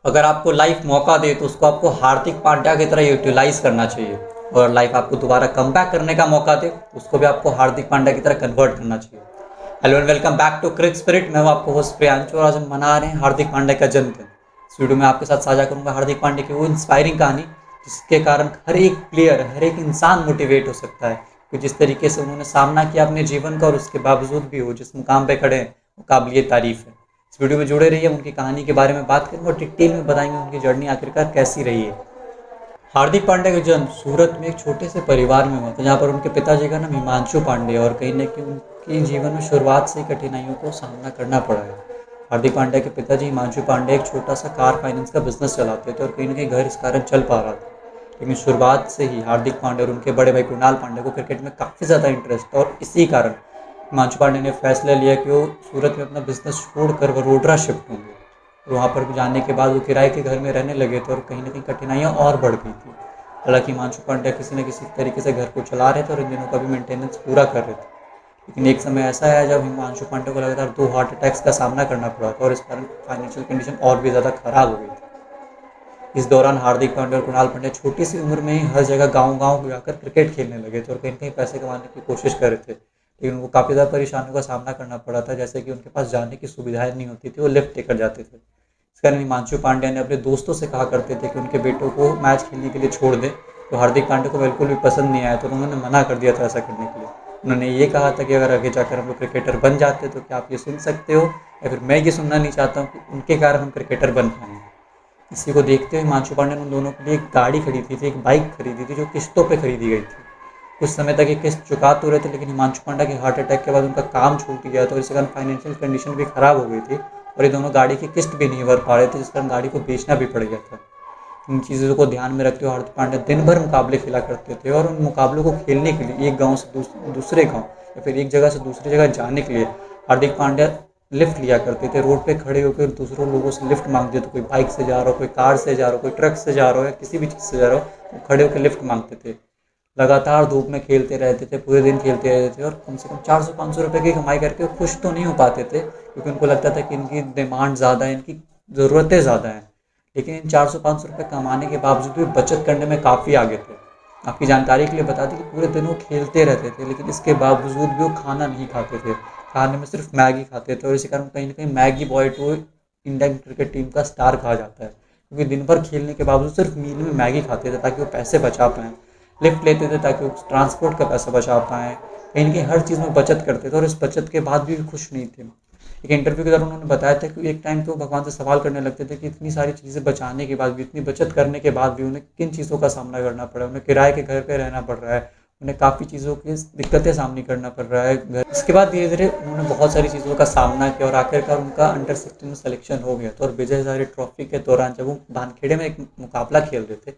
अगर आपको लाइफ मौका दे तो उसको आपको हार्दिक पांड्या की तरह यूटिलाइज करना चाहिए, और लाइफ आपको दोबारा कमबैक करने का मौका दे उसको भी आपको हार्दिक पांड्या की तरह कन्वर्ट करना चाहिए। Hello and welcome back to Crick Spirit. मैं हूं आपको होस्ट प्रियांशु और आज हम मना रहे हैं हार्दिक पांड्या का जन्मदिन। इस वीडियो में आपके साथ साझा करूंगा हार्दिक पांड्या की वो इंस्पायरिंग कहानी जिसके कारण हर एक प्लेयर, हर एक इंसान मोटिवेट हो सकता है, कि जिस तरीके से उन्होंने सामना किया अपने जीवन का और उसके बावजूद भी वो जिस मुकाम पे खड़े हैं वो काबिलियत तारीफ है। इस वीडियो में जुड़े रहिए, उनकी कहानी के बारे में बात करेंगे और डिटेल में बताएंगे उनकी जर्नी आखिरकार कैसी रही है। हार्दिक पांड्या का जन्म सूरत में एक छोटे से परिवार में हुआ था, जहाँ पर उनके पिताजी का नाम हिमांशु पांडे और कहीं न कहीं उनके जीवन में शुरुआत से ही कठिनाइयों को सामना करना पड़ा है। हार्दिक पांड्या के पिताजी हिमांशु पांडे एक छोटा सा कार फाइनेंस का बिजनेस चलाते थे और कहीं न कहीं घर इस कारण चल पा रहा था। लेकिन शुरुआत से ही हार्दिक पांड्या और उनके बड़े भाई कुणाल पांड्या को क्रिकेट में काफ़ी ज़्यादा इंटरेस्ट था और इसी कारण हिमांशु पांडे ने फैसला लिया कि वो सूरत में अपना बिजनेस छोड़कर वडोदरा शिफ्ट होंगे। और वहाँ पर जाने के बाद वो किराए के घर में रहने लगे थे और कहीं न कहीं कठिनाइयाँ और बढ़ गई थी। हालांकि हिमांशु पांड्या किसी न किसी तरीके से घर को चला रहे थे और इन दिनों का भी मेंटेनेंस पूरा कर रहे थे। लेकिन एक समय ऐसा आया जब हिमांशु पांड्या को लगातार 2 हार्ट अटैक्स का सामना करना पड़ा था और इस कारण फाइनेंशियल कंडीशन और भी ज़्यादा खराब हो गई थी। इस दौरान हार्दिक पांड्या और कुणाल पांड्या छोटी सी उम्र में ही हर जगह गाँव-गाँव जाकर क्रिकेट खेलने लगे थे और कहीं न कहीं पैसे कमाने की कोशिश कर रहे थे। लेकिन उनको काफ़ी ज़्यादा परेशानियों का सामना करना पड़ा था, जैसे कि उनके पास जाने की सुविधाएँ नहीं होती थी, वो लिफ्ट लेकर जाते थे। इस कारण हिमांशु पांड्या ने अपने दोस्तों से कहा करते थे कि उनके बेटों को मैच खेलने के लिए छोड़ दें, तो हार्दिक पांड्या को बिल्कुल भी पसंद नहीं आया, तो उन्होंने मना कर दिया था ऐसा करने के लिए। उन्होंने ये कहा था कि अगर आगे जाकर हम लोग क्रिकेटर बन जाते तो क्या आप ये सुन सकते हो, या फिर मैं ये सुनना नहीं चाहता हूँ कि उनके कारण हम क्रिकेटर बन पाएँ। इसी को देखते हुए हिमांशु पांड्या ने उन दोनों के लिए एक गाड़ी खरीदी थी, एक बाइक खरीदी थी जो किस्तों पे खरीदी गई थी। कुछ समय तक ये किस्त चुका तो रहे थे, लेकिन हिमांशु पांड्या के हार्ट अटैक के बाद उनका काम छूट गया था और इसी कारण फाइनेंशियल कंडीशन भी खराब हो गई थी और ये दोनों गाड़ी की किस्त भी नहीं भर पा रहे थे, जिस कारण गाड़ी को बेचना भी पड़ गया था। इन चीज़ों को ध्यान में रखते हुए हार्दिक पांड्या दिन भर मुकाबले खेला करते थे और उन मुकाबलों को खेलने के लिए एक गांव से दूसरे गांव या फिर एक जगह से दूसरी जगह जाने के लिए हार्दिक पांड्या लिफ्ट लिया करते थे। रोड पे खड़े होकर दूसरों लोगों से लिफ्ट मांगते थे, कोई बाइक से जा रहा हो, कोई कार से जा रहा हो, कोई ट्रक से जा रहा हो या किसी भी चीज़ से जा रहा हो, वो खड़े होकर लिफ्ट मांगते थे। लगातार धूप में खेलते रहते थे, पूरे दिन खेलते रहते थे और कम से कम 400-500 रुपये की कमाई करके वो खुश तो नहीं हो पाते थे, क्योंकि उनको लगता था कि इनकी डिमांड ज़्यादा है, इनकी ज़रूरतें ज़्यादा हैं। लेकिन इन 400-500 रुपये कमाने के बावजूद भी बचत करने में काफ़ी आगे थे। आपकी जानकारी के लिए बता दें कि पूरे दिन वो खेलते रहते थे, लेकिन इसके बावजूद भी वो खाना नहीं खाते थे। खाने में सिर्फ मैगी खाते थे और इसी कारण कहीं न कहीं Maggi boy to Indian cricket team का स्टार कहा जाता है। क्योंकि दिन भर खेलने के बावजूद सिर्फ मील में मैगी खाते थे ताकि वो पैसे बचा पाएँ। लिफ्ट लेते थे ताकि वो ट्रांसपोर्ट का पैसा बचा पाएँ। कहीं न कहीं हर चीज़ में बचत करते थे और इस बचत के बाद भी खुश नहीं थे। एक इंटरव्यू के दौरान उन्होंने बताया था कि एक टाइम पे वो भगवान से सवाल करने लगते थे कि इतनी सारी चीज़ें बचाने के बाद भी, इतनी बचत करने के बाद भी उन्हें किन चीज़ों का सामना करना पड़ा है। उन्हें किराए के घर पे रहना पड़ रहा है, उन्हें काफ़ी चीज़ों की दिक्कतें सामने करना पड़ रहा है घर। इसके बाद धीरे-धीरे उन्होंने बहुत सारी चीज़ों का सामना किया और आखिरकार उनका अंडर 16 में सिलेक्शन हो गया था और विजय हज़ारे ट्रॉफी के दौरान जब वो वानखेड़े में एक मुकाबला खेल रहे थे,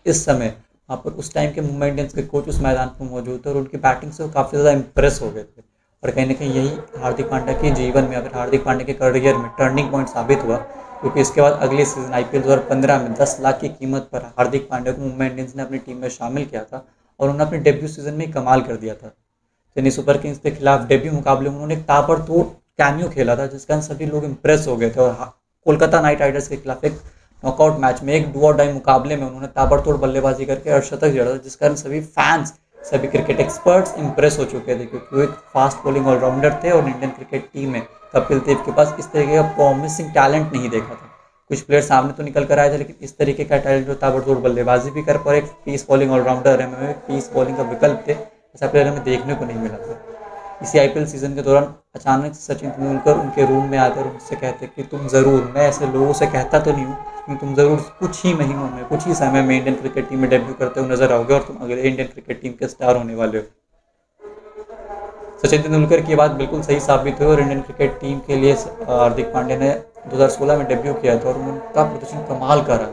इस समय वहाँ पर उस टाइम के मुंबई इंडियंस के कोच उस मैदान पर मौजूद थे और उनकी बैटिंग से वो काफ़ी ज़्यादा इम्प्रेस हो गए थे। और कहीं न कहीं यही हार्दिक पांड्या के जीवन में या फिर हार्दिक पांड्या के करियर में टर्निंग पॉइंट साबित हुआ, क्योंकि इसके बाद अगले सीज़न आईपीएल 2015 में 10 लाख की कीमत पर हार्दिक पांड्या को मुंबई इंडियंस ने अपनी टीम में शामिल किया था और उन्होंने अपने डेब्यू सीज़न में ही कमाल कर दिया था। चेन्नई सुपर किंग्स के खिलाफ डेब्यू मुकाबले में उन्होंने एक ताबड़तोड़ कैमियो खेला था, जिस कारण सभी लोग इम्प्रेस हो गए थे और कोलकाता नाइट राइडर्स के खिलाफ एक नॉकआउट मैच में एक डू और डाई मुकाबले में उन्होंने ताबड़तोड़ बल्लेबाजी करके अर्धशतक जड़ा था, जिस कारण सभी फैंस, सभी क्रिकेट एक्सपर्ट्स इम्प्रेस हो चुके थे, क्योंकि वो एक फास्ट बॉलिंग ऑलराउंडर थे और इंडियन क्रिकेट टीम में कपिल देव के पास इस तरीके का प्रॉमिसिंग टैलेंट नहीं देखा था। कुछ प्लेयर सामने तो निकल कर आए थे, लेकिन इस तरीके का टैलेंट जो ताबड़तोड़ बल्लेबाजी भी कर पर एक पीस बॉलिंग ऑलराउंडर है, में पीस बॉलिंग का विकल्प थे, ऐसा प्लेयर हमें देखने को नहीं मिला था। इसी आईपीएल सीज़न के दौरान अचानक से सचिन तेंदुलकर उनके रूम में आकर उनसे कहते कि तुम ज़रूर, मैं ऐसे लोगों से कहता तो नहीं हूँ, लेकिन तुम ज़रूर कुछ ही महीनों में, कुछ ही समय में इंडियन क्रिकेट टीम में डेब्यू करते हुए नजर आओगे और तुम अगले इंडियन क्रिकेट टीम के स्टार होने वाले हो। सचिन तेंदुलकर की बात बिल्कुल सही साबित हुई और इंडियन क्रिकेट टीम के लिए हार्दिक पांड्या ने 2016 में डेब्यू किया था और उनका प्रदर्शन कमाल का रहा।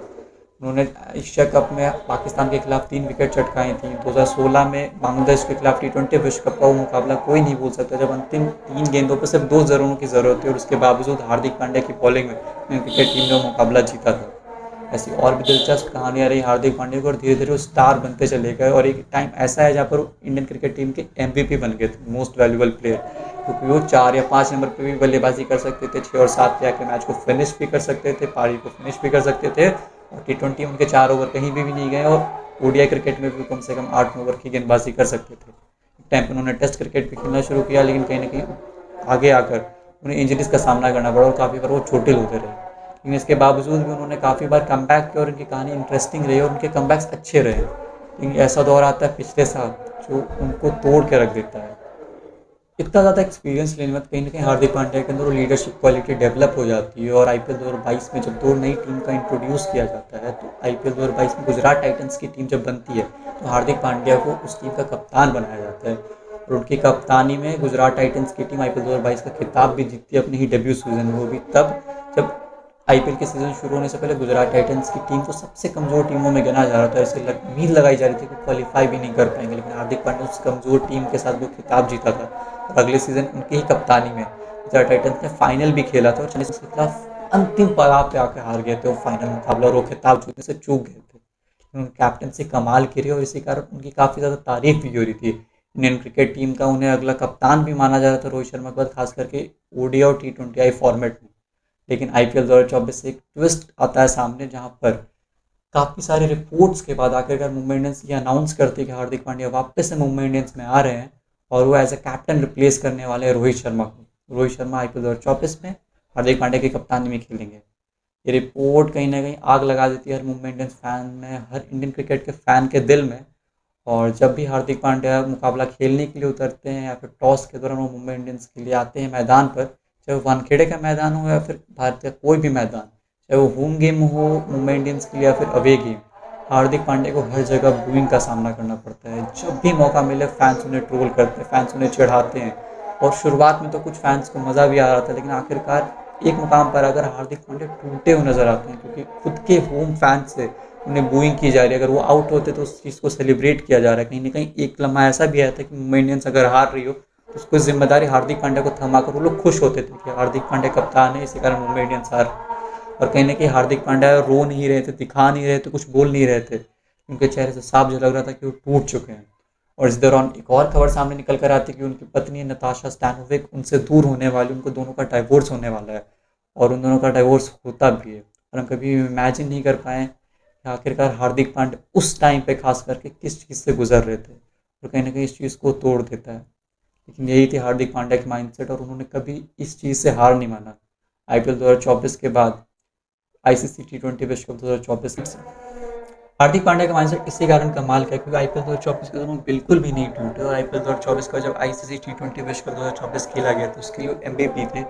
उन्होंने एशिया कप में पाकिस्तान के खिलाफ 3 विकेट चटकाई थी। 2016 में बांग्लादेश के खिलाफ टी20 विश्व कप का वो मुकाबला कोई नहीं भूल सकता, जब अंतिम 3 गेंदों पर सिर्फ 2 रनों की ज़रूरत थी और उसके बावजूद हार्दिक पांड्या की बॉलिंग में क्रिकेट टीम ने वो मुकाबला जीता था। ऐसी और भी दिलचस्प कहानियाँ रही हार्दिक पांड्या को, और धीरे धीरे वो स्टार बनते चले गए। और एक टाइम ऐसा है जहाँ पर वो इंडियन क्रिकेट टीम के MVP बन गए थे, मोस्ट वैल्यूबल प्लेयर, क्योंकि वो 4 या 5 नंबर पे भी बल्लेबाजी कर सकते थे, 6 और 7 पे आके मैच को फिनिश भी कर सकते थे, पारी को फिनिश भी कर सकते थे। और T20 उनके 4 ओवर कहीं भी नहीं गए, और ODI क्रिकेट में भी कम से कम 8 ओवर की गेंदबाजी कर सकते थे। एक टाइम पर उन्होंने टेस्ट क्रिकेट भी खेलना शुरू किया, लेकिन कहीं ना कहीं आगे आकर उन्हें इंजरीज का सामना करना पड़ा और काफ़ी बार वो चोटिल होते रहे। लेकिन इसके बावजूद भी उन्होंने काफ़ी बार कमबैक किया और उनकी कहानी इंटरेस्टिंग रही और उनके कमबैक्स अच्छे रहे। लेकिन ऐसा दौर आता है पिछले साल जो उनको तोड़ के रख देता है। इतना ज़्यादा एक्सपीरियंस लेने में कहीं ना कहीं हार्दिक पांड्या के अंदर वो लीडरशिप क्वालिटी डेवलप हो जाती है। और IPL 2022 में जब दो नई टीम का इंट्रोड्यूस किया जाता है, तो IPL 2022 में गुजरात टाइटंस की टीम जब बनती है, तो हार्दिक पांड्या को उस टीम का कप्तान बनाया जाता है। और उनकी कप्तानी में गुजरात टाइटंस की टीम IPL 2022 का खिताब भी जीतती है अपने ही डेब्यू सीजन में, वो भी तब जब IPL के सीजन शुरू होने से पहले गुजरात टाइटंस की टीम को सबसे कमज़ोर टीमों में गिना जा रहा था। ऐसे उम्मीद लगाई जा रही थी कि क्वालिफाई भी नहीं कर पाएंगे, लेकिन हार्दिक पांड्या उस कमज़ोर टीम के साथ वो खिताब जीता था। और अगले सीजन उनकी ही कप्तानी में गुजरात टाइटंस ने फाइनल भी खेला था, और चेन्नई के खिलाफ अंतिम पड़ाव पे आकर हार गए थे वो फाइनल मुकाबला, और वो खिताब जीतने से चूक गए थे। उनकी कैप्टनसी कमाल की रही और इसी कारण उनकी काफ़ी ज़्यादा तारीफ भी हो रही थी इंडियन क्रिकेट टीम का। उन्हें अगला कप्तान भी माना जा रहा था रोहित शर्मा के बाद, खास करके ODI और T20I फॉर्मेट में। लेकिन IPL 2024 से एक ट्विस्ट आता है सामने, जहां पर काफ़ी सारे रिपोर्ट्स के बाद आखिरकार मुंबई इंडियंस ये अनाउंस करती है कि हार्दिक पांड्या वापस से मुंबई इंडियंस में आ रहे हैं, और वो एज ए कैप्टन रिप्लेस करने वाले हैं रोहित शर्मा को। रोहित शर्मा IPL 2024 में हार्दिक पांड्या की कप्तानी में खेलेंगे। ये रिपोर्ट कहीं ना कहीं आग लगा देती है हर मुंबई इंडियंस फैन में, हर इंडियन क्रिकेट के फैन के दिल में। और जब भी हार्दिक पांड्या मुकाबला खेलने के लिए उतरते हैं या फिर टॉस के दौरान वो मुंबई इंडियंस के लिए आते हैं मैदान पर, चाहे वो वानखेड़े का मैदान हो या फिर भारत का कोई भी मैदान, चाहे वो होम गेम हो मुंबई इंडियंस के लिए या फिर अवे गेम, हार्दिक पांड्या को हर जगह बूइंग का सामना करना पड़ता है। जब भी मौका मिले फैंस उन्हें ट्रोल करते हैं, फैंस उन्हें चिढ़ाते हैं। और शुरुआत में तो कुछ फैंस को मज़ा भी आ रहा था, लेकिन आखिरकार एक मुकाम पर अगर हार्दिक पांड्या टूटे हुए नजर आते हैं, क्योंकि खुद के होम फैंस से उन्हें बूइंग की जा रही है। अगर वो आउट होते तो उस चीज़ को सेलिब्रेट किया जा रहा है। कहीं ना कहीं एक लम्हा ऐसा भी आया था कि मुंबई इंडियंस अगर हार रही हो तो उसको जिम्मेदारी हार्दिक पांड्या को थमाकर वो लोग खुश होते थे कि हार्दिक पांड्या कप्तान है, इसी कारण मुंबई इंडियंस हार। और कहीं ना कहीं हार्दिक पांड्या रो नहीं रहे थे, दिखा नहीं रहे थे, कुछ बोल नहीं रहे थे, उनके चेहरे से साफ झलक रहा था कि वो टूट चुके हैं। और इस दौरान एक और खबर सामने निकल कर आती है कि उनकी पत्नी नताशा स्टैनोविक उनसे दूर होने वाली, उनको दोनों का डाइवोर्स होने वाला है। और उन दोनों का डाइवोर्स होता भी है। और हम कभी इमेजिन नहीं कर पाए कि आखिरकार हार्दिक पांड्या उस टाइम पे खास करके किस चीज़ से गुजर रहे थे, और कहीं ना कहीं इस चीज़ को तोड़ देता है। लेकिन यही थी हार्दिक पांड्या की माइंडसेट, और उन्होंने कभी इस चीज़ से हार नहीं माना। IPL 2024 के बाद ICC T20 विश्व कप 2024 हार्दिक पांड्या का माइंडसेट इसी कारण कमाल का है, क्योंकि IPL 2024 के दौरान बिल्कुल भी नहीं टूटे। और IPL 2024 का जब ICC T20 विश्व कप 2024 खेला गया तो उसके लिए MVP थे।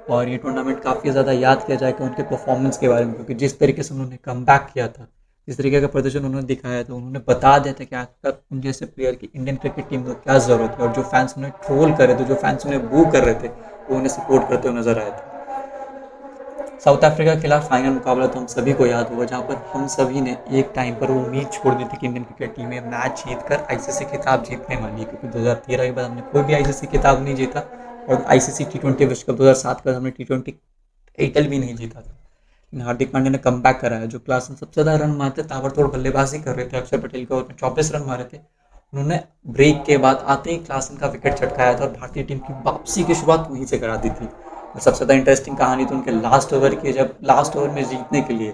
और ये टूर्नामेंट काफ़ी ज़्यादा याद किया जाएगा उनके परफॉर्मेंस के बारे में, क्योंकि जिस तरीके से उन्होंने कमबैक किया था, जिस तरीके का प्रदर्शन उन्होंने दिखाया था, उन्होंने बता दिया था कि आखिर उन जैसे प्लेयर की इंडियन क्रिकेट टीम को क्या ज़रूरत है। और जो फैंस उन्हें ट्रोल कर रहे थे, जो फैंस उन्हें बू कर रहे थे, वो उन्हें सपोर्ट करते हुए नजर आए थे। साउथ अफ्रीका के खिलाफ फाइनल मुकाबला तो हम सभी को याद होगा, जहाँ पर हम सभी ने एक टाइम पर वो उम्मीद छोड़ दी थी कि इंडियन क्रिकेट टीम में मैच जीत कर ICC खिताब जीतने वाली है, क्योंकि 2013 के बाद हमने कोई भी ICC खिताब नहीं जीता, और ICC T20 विश्व कप 2007 के बाद हमने T20 टाइटल भी नहीं जीता था। लेकिन हार्दिक पांड्या ने कमबैक कराया। जो क्लासन सबसे ज़्यादा रन मारते, ताबड़तोड़ बल्लेबाजी कर रहे थे, अक्षर पटेल के ओवर में 24 रन मारे थे, उन्होंने ब्रेक के बाद आते ही क्लासन का विकेट चटकाया था और भारतीय टीम की वापसी की शुरुआत वहीं से करा दी थी। और सबसे ज़्यादा इंटरेस्टिंग कहानी तो उनके लास्ट ओवर की, जब लास्ट ओवर में जीतने के लिए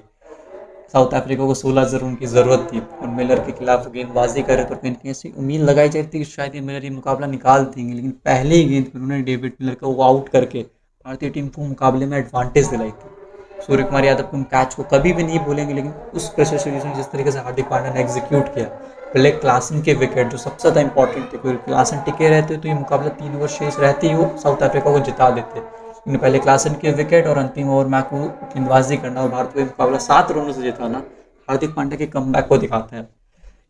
साउथ अफ्रीका को 16 रन की ज़रूरत थी और मिलर के खिलाफ गेंदबाजी कर रहे थे, तो कहीं कहीं ऐसी उम्मीद लगाई जा रही थी कि शायद ये मिलर ये मुकाबला निकाल देंगे। लेकिन पहले ही गेंद पर उन्होंने डेविड मिलर को वो आउट करके भारतीय टीम को मुकाबले में एडवांटेज दिलाई थी। सूर्य कुमार यादव के कैच को कभी भी नहीं भूलेंगे, लेकिन उस प्रेशर सिचुएशन जिस तरीके से हार्दिक पांड्या ने एग्जीक्यूट किया, पहले क्लासन के विकेट जो सबसे ज़्यादा इंपॉर्टेंट थे, क्योंकि क्लासन टिके रहते तो ये मुकाबला 3 ओवर शेष रहते ही वो साउथ अफ्रीका को जिता देते। लेकिन पहले क्लासन के विकेट और अंतिम ओवर में को गेंदबाजी करना और भारत को मुकाबला 7 रनों से जिताना हार्दिक पांड्या के कमबैक को दिखाता है।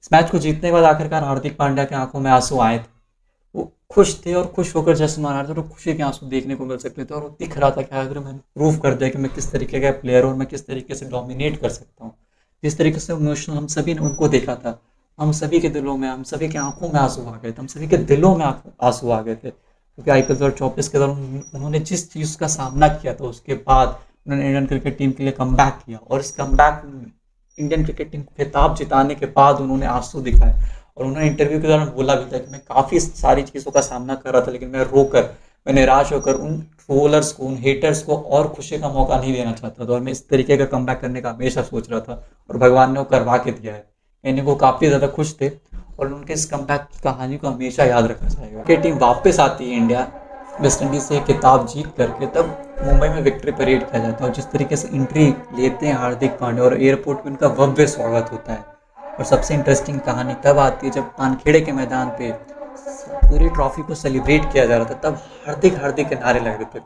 इस मैच को जीतने के बाद आखिरकार हार्दिक पांड्या के आंखों में आंसू आए थे। वो खुश थे और खुश होकर जश्न मना रहे थे, और खुशी के आंसू देखने को मिल सकते थे। और वो दिख रहा था कि अगर मैंने प्रूव कर दिया कि मैं किस तरीके का प्लेयर हूँ और मैं किस तरीके से डोमिनेट कर सकता हूँ। जिस तरीके से इमोशनल हम सभी ने उनको देखा था, हम सभी के दिलों में, हम सभी की आंखों में आंसू आ गए थे, हम सभी के दिलों में आंसू आ गए थे, क्योंकि IPL 2024 के दौरान उन्होंने जिस चीज़ का सामना किया था, उसके बाद उन्होंने इंडियन क्रिकेट टीम के लिए कमबैक किया। और इस कमबैक इंडियन क्रिकेट टीम को खिताब जिताने के बाद उन्होंने आंसू दिखाए, और उन्होंने इंटरव्यू के दौरान बोला भी था कि मैं काफ़ी सारी चीज़ों का सामना कर रहा था, लेकिन मैं निराश होकर उन ट्रोलर्स को, उन हेटर्स को और खुशी का मौका नहीं देना चाहता था, और मैं इस तरीके का कमबैक करने का हमेशा सोच रहा था, और भगवान ने वो करवा के दिया है। यानी वो काफ़ी ज़्यादा खुश थे, और उनके इस कमबैक की कहानी को हमेशा याद रखा जाएगा। कि टीम वापस आती है इंडिया वेस्ट इंडीज से खिताब जीत करके, तब मुंबई में विक्ट्री परेड किया जाता है, और जिस तरीके से एंट्री लेते हैं हार्दिक पांड्या, और एयरपोर्ट में उनका भव्य स्वागत होता है। और सबसे इंटरेस्टिंग कहानी तब आती है जब पानखेड़े के मैदान पे पूरी ट्रॉफी को सेलिब्रेट किया जा रहा था, तब हार्दिक हार्दिक के नारे लग रहे थे।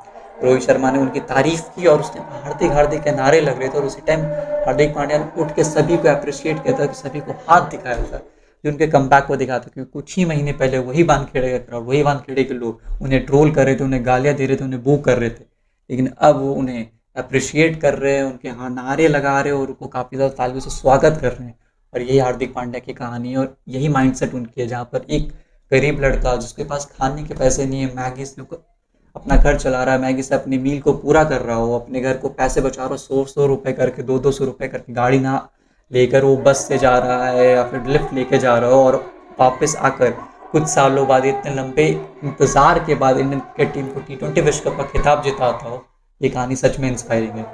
रोहित शर्मा ने उनकी तारीफ की, और उस टाइम हार्दिक हार्दिक के नारे लग रहे थे, और उसी टाइम हार्दिक पांड्या ने उठ के सभी को अप्रिशिएट किया था, कि सभी को हाथ दिखाया था, जो उनके कमबैक को दिखा था। क्योंकि कुछ ही महीने पहले वही वानखेड़े का क्राउड, वही वानखेड़े के लोग उन्हें ट्रोल कर रहे थे, उन्हें गालियां दे रहे थे, उन्हें बू कर रहे थे, लेकिन अब वो उन्हें अप्रिशिएट कर रहे हैं, उनके यहाँ नारे लगा रहे हैं, और उनको काफ़ी ज़्यादा तालियों से स्वागत कर रहे हैं। और यही हार्दिक पांड्या की कहानी है, और यही माइंडसेट उनकी है, जहाँ पर एक गरीब लड़का जिसके पास खाने के पैसे नहीं है, मैगी से अपना घर चला रहा है, मैगी से अपनी मील को पूरा कर रहा हो, अपने घर को पैसे बचा रहा हो, 100-100 रुपए करके, 200-200 रुपए करके, गाड़ी ना लेकर वो बस से जा रहा है या फिर लिफ्ट लेके जा रहा हो, और वापस आकर कुछ सालों बाद, इतने लंबे इंतजार के बाद, इंडियन क्रिकेट टीम को T20 विश्व कप का खिताब जिताता हो, ये कहानी सच में इंस्पायरिंग है।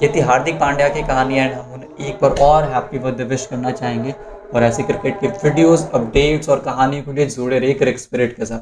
ये थी हार्दिक पांड्या की कहानी, एंड हम उन्हें एक बार और हैप्पी बर्थडे विश करना चाहेंगे, और ऐसे क्रिकेट के वीडियोस, अपडेट्स और कहानी के लिए जुड़े रहिए क्रिक स्पिरिट के साथ।